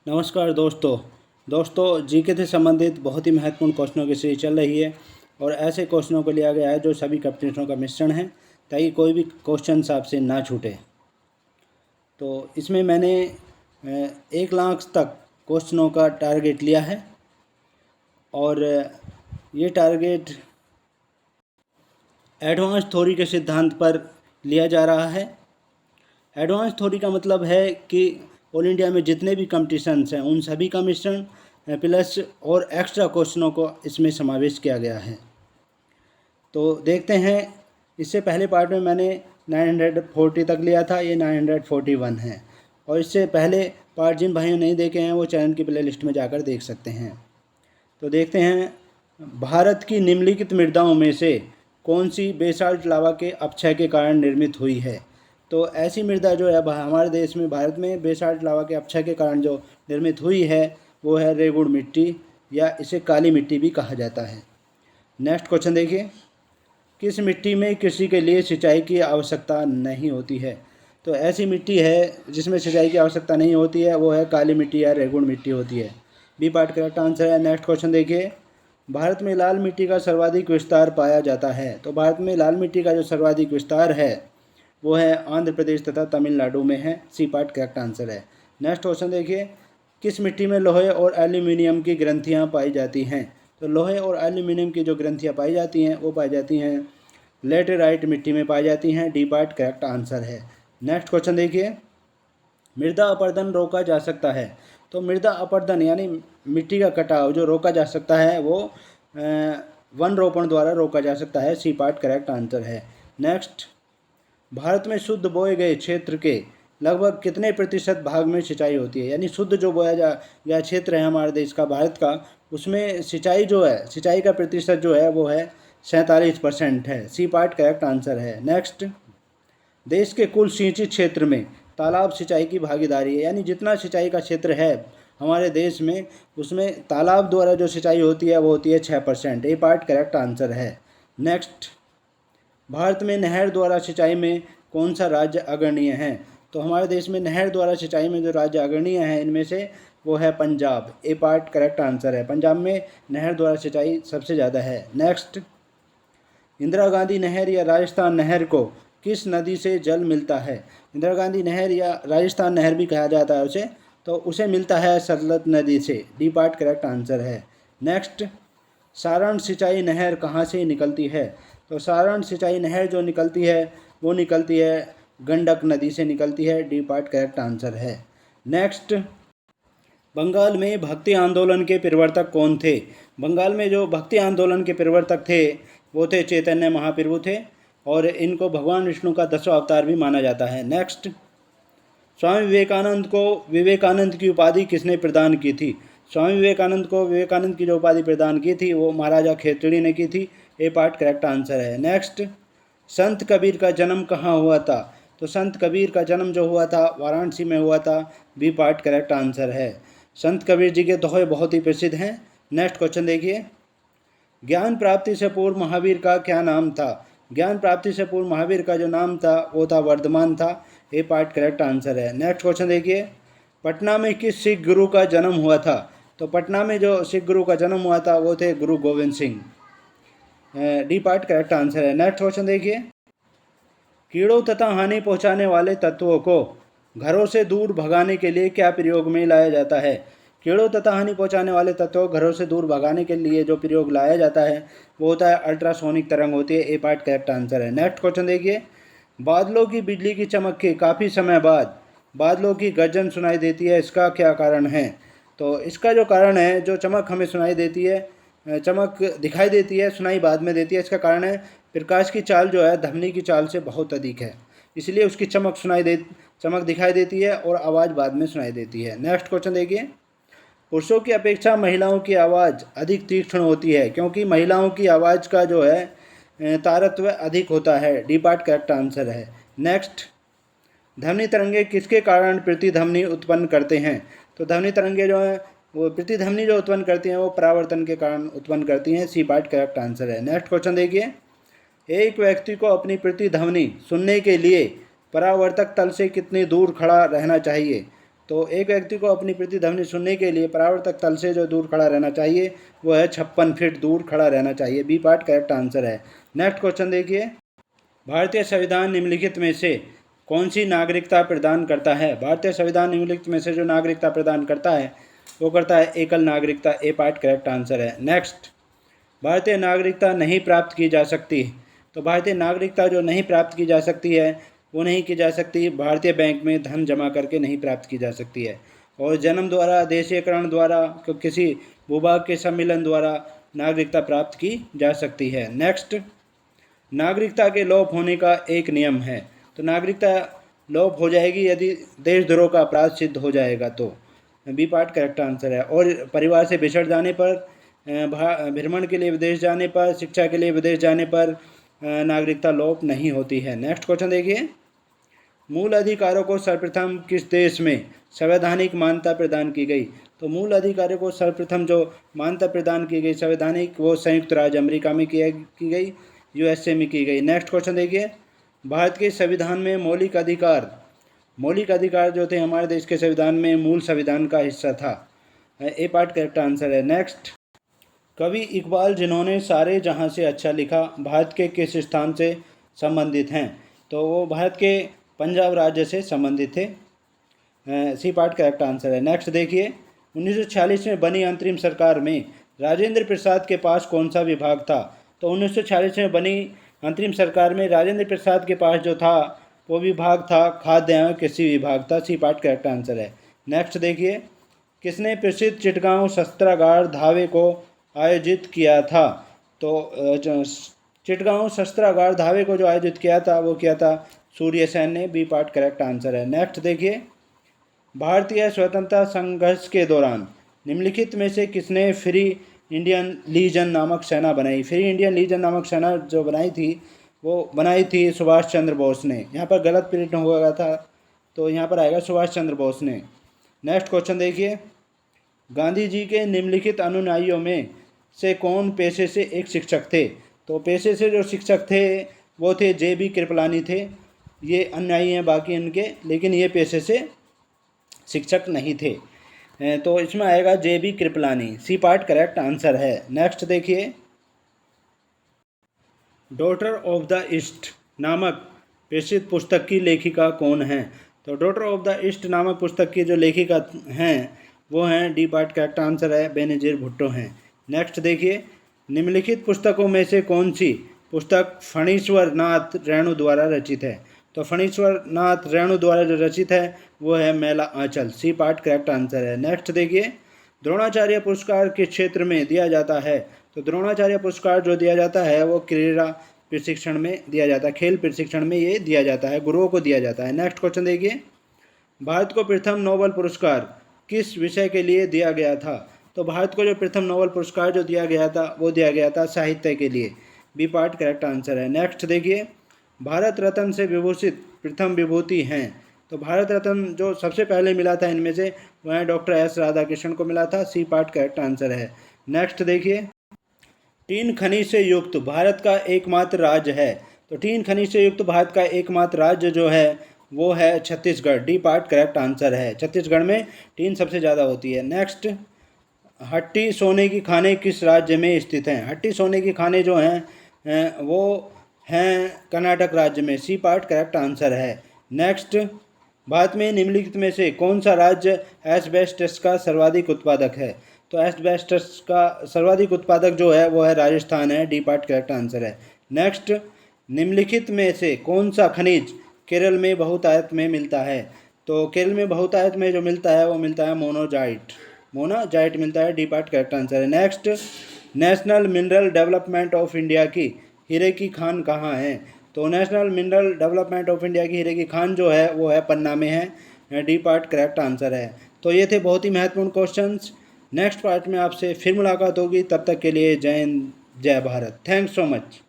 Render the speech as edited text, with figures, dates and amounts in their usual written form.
नमस्कार दोस्तों जीके से संबंधित बहुत ही महत्वपूर्ण क्वेश्चनों की सीरीज चल रही है और ऐसे क्वेश्चनों को लिया गया है जो सभी कंपटीशनों का मिश्रण है ताकि कोई भी क्वेश्चन आपसे ना छूटे। तो इसमें मैंने 1 लाख तक क्वेश्चनों का टारगेट लिया है और ये टारगेट एडवांस थ्योरी के सिद्धांत पर लिया जा रहा है। एडवांस थ्योरी का मतलब है कि ऑल इंडिया में जितने भी कंपटीशन्स हैं उन सभी का मिश्रण प्लस और एक्स्ट्रा क्वेश्चनों को इसमें समावेश किया गया है। तो देखते हैं, इससे पहले पार्ट में मैंने 940 तक लिया था, ये 941 है और इससे पहले पार्ट जिन भाइयों नहीं देखे हैं वो चैनल की प्ले लिस्ट में जाकर देख सकते हैं। तो देखते हैं, भारत की निम्नलिखित मृदाओं में से कौन सी बेसाल्ट लावा के अपक्षय के कारण निर्मित हुई है। तो ऐसी मृदा जो है हमारे देश में, भारत में बेसाल्ट लावा के अपक्षय के कारण जो निर्मित हुई है वो है रेगुड़ मिट्टी या इसे काली मिट्टी भी कहा जाता है। नेक्स्ट क्वेश्चन देखिए, किस मिट्टी में कृषि के लिए सिंचाई की आवश्यकता नहीं होती है। तो ऐसी मिट्टी है जिसमें सिंचाई की आवश्यकता नहीं होती है, वो है काली मिट्टी या रेगुड़ मिट्टी होती है। बी पार्ट करेक्ट आंसर है। नेक्स्ट क्वेश्चन देखिए, भारत में लाल मिट्टी का सर्वाधिक विस्तार पाया जाता है। तो भारत में लाल मिट्टी का जो सर्वाधिक विस्तार है वो है आंध्र प्रदेश तथा तमिलनाडु में है। सी पार्ट करेक्ट आंसर है। नेक्स्ट क्वेश्चन देखिए, किस मिट्टी में लोहे और एल्यूमिनियम की ग्रंथियां पाई जाती हैं। तो लोहे और एल्यूमिनियम की जो ग्रंथियां पाई जाती हैं वो पाई जाती हैं लेटेराइट मिट्टी में पाई जाती हैं। डी पार्ट करेक्ट आंसर है। नेक्स्ट क्वेश्चन देखिए, मृदा अपरदन रोका जा सकता है। तो मृदा अपरदन यानी मिट्टी का कटाव जो रोका जा सकता है वो वन रोपण द्वारा रोका जा सकता है। सी पार्ट करेक्ट आंसर है। नेक्स्ट, भारत में शुद्ध बोए गए क्षेत्र के लगभग कितने प्रतिशत भाग में सिंचाई होती है। यानी शुद्ध जो बोया गया क्षेत्र है हमारे देश का, भारत का, उसमें सिंचाई जो है, सिंचाई का प्रतिशत जो है वो है 47% है। सी पार्ट करेक्ट आंसर है। नेक्स्ट, देश के कुल सिंचित क्षेत्र में तालाब सिंचाई की भागीदारी है। यानी जितना सिंचाई का क्षेत्र है हमारे देश में उसमें तालाब द्वारा जो सिंचाई होती है वो होती है 6%। ए पार्ट करेक्ट आंसर है। नेक्स्ट, भारत में नहर द्वारा सिंचाई में कौन सा राज्य अग्रणीय है। तो हमारे देश में नहर द्वारा सिंचाई में जो राज्य अग्रणीय है इनमें से वो है पंजाब। ए पार्ट करेक्ट आंसर है। पंजाब में नहर द्वारा सिंचाई सबसे ज़्यादा है। नेक्स्ट, इंदिरा गांधी नहर या राजस्थान नहर को किस नदी से जल मिलता है। इंदिरा गांधी नहर या राजस्थान नहर भी कहा जाता है उसे, तो उसे मिलता है सतलज नदी से। डी पार्ट करेक्ट आंसर है। नेक्स्ट, सारण सिंचाई नहर कहाँ से निकलती है। तो सारण सिंचाई नहर जो निकलती है वो निकलती है गंडक नदी से निकलती है। डी पार्ट करेक्ट आंसर है। नेक्स्ट, बंगाल में भक्ति आंदोलन के प्रवर्तक कौन थे। बंगाल में जो भक्ति आंदोलन के प्रवर्तक थे वो थे चैतन्य महाप्रभु थे और इनको भगवान विष्णु का 10वां अवतार भी माना जाता है। नेक्स्ट, स्वामी विवेकानंद को विवेकानंद की उपाधि किसने प्रदान की थी। स्वामी विवेकानंद को विवेकानंद की जो उपाधि प्रदान की थी वो महाराजा खेतड़ी ने की थी। ए पार्ट करेक्ट आंसर है। नेक्स्ट, संत कबीर का जन्म कहाँ हुआ था। तो संत कबीर का जन्म जो हुआ था वाराणसी में हुआ था। बी पार्ट करेक्ट आंसर है। संत कबीर जी के दोहे बहुत ही प्रसिद्ध हैं। नेक्स्ट क्वेश्चन देखिए, ज्ञान प्राप्ति से पूर्व महावीर का क्या नाम था। ज्ञान प्राप्ति से पूर्व महावीर का जो नाम था वो था वर्धमान था। ए पार्ट करेक्ट आंसर है। नेक्स्ट क्वेश्चन देखिए, पटना में किस सिख गुरु का जन्म हुआ था। तो पटना में जो सिख गुरु का जन्म हुआ था वो थे गुरु Govind Singh. D part correct answer है। नेक्स्ट क्वेश्चन देखिए, कीड़ों तथा हानि पहुंचाने वाले तत्वों को घरों से दूर भगाने के लिए क्या प्रयोग में लाया जाता है। कीड़ों तथा हानि पहुंचाने वाले तत्वों को घरों से दूर भगाने के लिए जो प्रयोग लाया जाता है वो होता है अल्ट्रासोनिक तरंग होती है। ए पार्ट करेक्ट आंसर है। नेक्स्ट क्वेश्चन देखिए, बादलों की बिजली की चमक के काफ़ी समय बाद बादलों की गर्जन सुनाई देती है, इसका क्या कारण है। तो इसका जो कारण है, जो चमक हमें सुनाई देती है, चमक दिखाई देती है, सुनाई बाद में देती है, इसका कारण है प्रकाश की चाल जो है ध्वनि की चाल से बहुत अधिक है, इसलिए उसकी चमक दिखाई देती है और आवाज़ बाद में सुनाई देती है। नेक्स्ट क्वेश्चन देखिए, पुरुषों की अपेक्षा महिलाओं की आवाज़ अधिक तीक्ष्ण होती है क्योंकि महिलाओं की आवाज़ का जो है तारतम्य अधिक होता है। डी पार्ट करेक्ट आंसर है। नेक्स्ट, ध्वनि तरंगे किसके कारण प्रतिध्वनि उत्पन्न करते हैं। तो ध्वनि तरंगे जो है वो प्रतिध्वनि जो उत्पन्न करती हैं वो परावर्तन के कारण उत्पन्न करती हैं। सी पार्ट करेक्ट आंसर है। नेक्स्ट क्वेश्चन देखिए, एक व्यक्ति को अपनी प्रतिध्वनि सुनने के लिए परावर्तक तल से कितनी दूर खड़ा रहना चाहिए। तो एक व्यक्ति को अपनी प्रतिध्वनि सुनने के लिए परावर्तक तल से जो दूर खड़ा रहना चाहिए वो है 56 फीट दूर खड़ा रहना चाहिए। बी पार्ट करेक्ट आंसर है। नेक्स्ट क्वेश्चन देखिए, भारतीय संविधान निम्नलिखित में से कौन सी नागरिकता प्रदान करता है? भारतीय संविधान निम्नलिखित में से जो नागरिकता प्रदान करता है वो करता है एकल नागरिकता। ए पार्ट करेक्ट आंसर है। नेक्स्ट, भारतीय नागरिकता नहीं प्राप्त की जा सकती। तो भारतीय नागरिकता जो नहीं प्राप्त की जा सकती है वो नहीं की जा सकती भारतीय बैंक में धन जमा करके नहीं प्राप्त की जा सकती है, और जन्म द्वारा, देशीयकरण द्वारा, किसी भूभाग के सम्मिलन द्वारा नागरिकता प्राप्त की जा सकती है। नेक्स्ट, नागरिकता के लोप होने का एक नियम है। तो नागरिकता लोप हो जाएगी यदि देशद्रोह का अपराध सिद्ध हो जाएगा, तो बी पार्ट करेक्ट आंसर है। और परिवार से बिछड़ जाने पर, भ्रमण के लिए विदेश जाने पर, शिक्षा के लिए विदेश जाने पर नागरिकता लोप नहीं होती है। नेक्स्ट क्वेश्चन देखिए, मूल अधिकारों को सर्वप्रथम किस देश में संवैधानिक मान्यता प्रदान की गई? तो मूल अधिकारों को सर्वप्रथम जो मान्यता प्रदान की गई संवैधानिक, वो संयुक्त राज्य अमेरिका में की गई, यूएसए में की गई। नेक्स्ट क्वेश्चन देखिए, भारत के संविधान में मौलिक अधिकार जो थे हमारे देश के संविधान में मूल संविधान का हिस्सा था। ए पार्ट करेक्ट आंसर है। नेक्स्ट, कवि इकबाल जिन्होंने सारे जहां से अच्छा लिखा भारत के किस स्थान से संबंधित हैं? तो वो भारत के पंजाब राज्य से संबंधित थे। सी पार्ट करेक्ट आंसर है। नेक्स्ट देखिए, 1946 में बनी अंतरिम सरकार में राजेंद्र प्रसाद के पास कौन सा विभाग था? तो 1946 में बनी अंतरिम सरकार में राजेंद्र प्रसाद के पास जो था वो विभाग था खाद्य एवं कृषि विभाग था। सी पार्ट करेक्ट आंसर है। नेक्स्ट देखिए, किसने प्रसिद्ध चिटगांव शस्त्रागार धावे को आयोजित किया था? तो चिटगांव शस्त्रागार धावे को जो आयोजित किया था वो किया था सूर्यसेन ने। बी पार्ट करेक्ट आंसर है। नेक्स्ट देखिए, भारतीय स्वतंत्रता संघर्ष के दौरान निम्नलिखित में से किसने फ्री इंडियन लीजन नामक सेना बनाई? फ्री इंडियन लीजन नामक सेना जो बनाई थी सुभाष चंद्र बोस ने। यहाँ पर गलत प्रिंट हो गया था तो यहाँ पर आएगा सुभाष चंद्र बोस ने। नेक्स्ट क्वेश्चन देखिए, गांधी जी के निम्नलिखित अनुयायियों में से कौन पेशे से एक शिक्षक थे? तो पेशे से जो शिक्षक थे वो थे जे.बी. कृपलानी थे। ये अनुयायी हैं बाकी इनके, लेकिन ये पेशे से शिक्षक नहीं थे। तो इसमें आएगा JB. Kripalani. C part correct answer है। नेक्स्ट देखिए, डॉटर ऑफ द ईस्ट नामक प्रसिद्ध पुस्तक की लेखिका कौन है? तो डॉटर ऑफ द ईस्ट नामक पुस्तक की जो लेखिका हैं वो हैं, डी पार्ट करेक्ट आंसर है, बेनजीर भुट्टो हैं। नेक्स्ट देखिए, निम्नलिखित पुस्तकों में से कौन सी पुस्तक फणीश्वर नाथ रेणु द्वारा रचित है? तो फणीश्वर नाथ रेणु द्वारा जो रचित है वो है मेला आंचल। सी पार्ट करेक्ट आंसर है। नेक्स्ट देखिए, द्रोणाचार्य पुरस्कार किस क्षेत्र में दिया जाता है? तो द्रोणाचार्य पुरस्कार जो दिया जाता है वो क्रीड़ा प्रशिक्षण में दिया जाता है, खेल प्रशिक्षण में ये दिया जाता है, गुरुओं को दिया जाता है। नेक्स्ट क्वेश्चन देखिए, भारत को प्रथम नोबेल पुरस्कार किस विषय के लिए दिया गया था? तो भारत को जो प्रथम नोबेल पुरस्कार जो दिया गया था वो दिया गया था साहित्य के लिए। बी पार्ट करेक्ट आंसर है। नेक्स्ट देखिए, भारत रत्न से विभूषित प्रथम विभूति हैं। तो भारत रत्न जो सबसे पहले मिला था इनमें से वह डॉक्टर एस राधाकृष्णन को मिला था। सी पार्ट करेक्ट आंसर है। नेक्स्ट देखिए, तीन खनिज से युक्त भारत का एकमात्र राज्य है। तो तीन खनिज से युक्त भारत का एकमात्र राज्य जो है वो है Chhattisgarh. D part correct answer है। छत्तीसगढ़ में टीन सबसे ज़्यादा होती है। नेक्स्ट, हट्टी सोने की खाने किस राज्य में स्थित हैं? हट्टी सोने की खाने जो हैं वो हैं कर्नाटक राज्य में। सी पार्ट करेक्ट आंसर है। नेक्स्ट, भारत में निम्नलिखित में से कौन सा राज्य एस्बेस्टस का सर्वाधिक उत्पादक है? तो एस्बेस्टस का सर्वाधिक उत्पादक जो है वो है राजस्थान है। डी पार्ट करेक्ट आंसर है। नेक्स्ट, निम्नलिखित में से कौन सा खनिज केरल में बहुतायत में मिलता है? तो केरल में बहुतायत में जो मिलता है वो मिलता है मोनाजाइट मिलता है। डी पार्ट करेक्ट आंसर है। Next, national mineral development of India की हीरे की खान कहाँ है? तो national mineral development of India की हीरे की खान जो है वो है पन्ना में है। डी पार्ट करेक्ट आंसर है। तो ये थे बहुत ही महत्वपूर्ण क्वेश्चंस। नेक्स्ट पार्ट में आपसे फिर मुलाकात होगी, तब तक के लिए जय हिंद जय भारत। Thanks so much.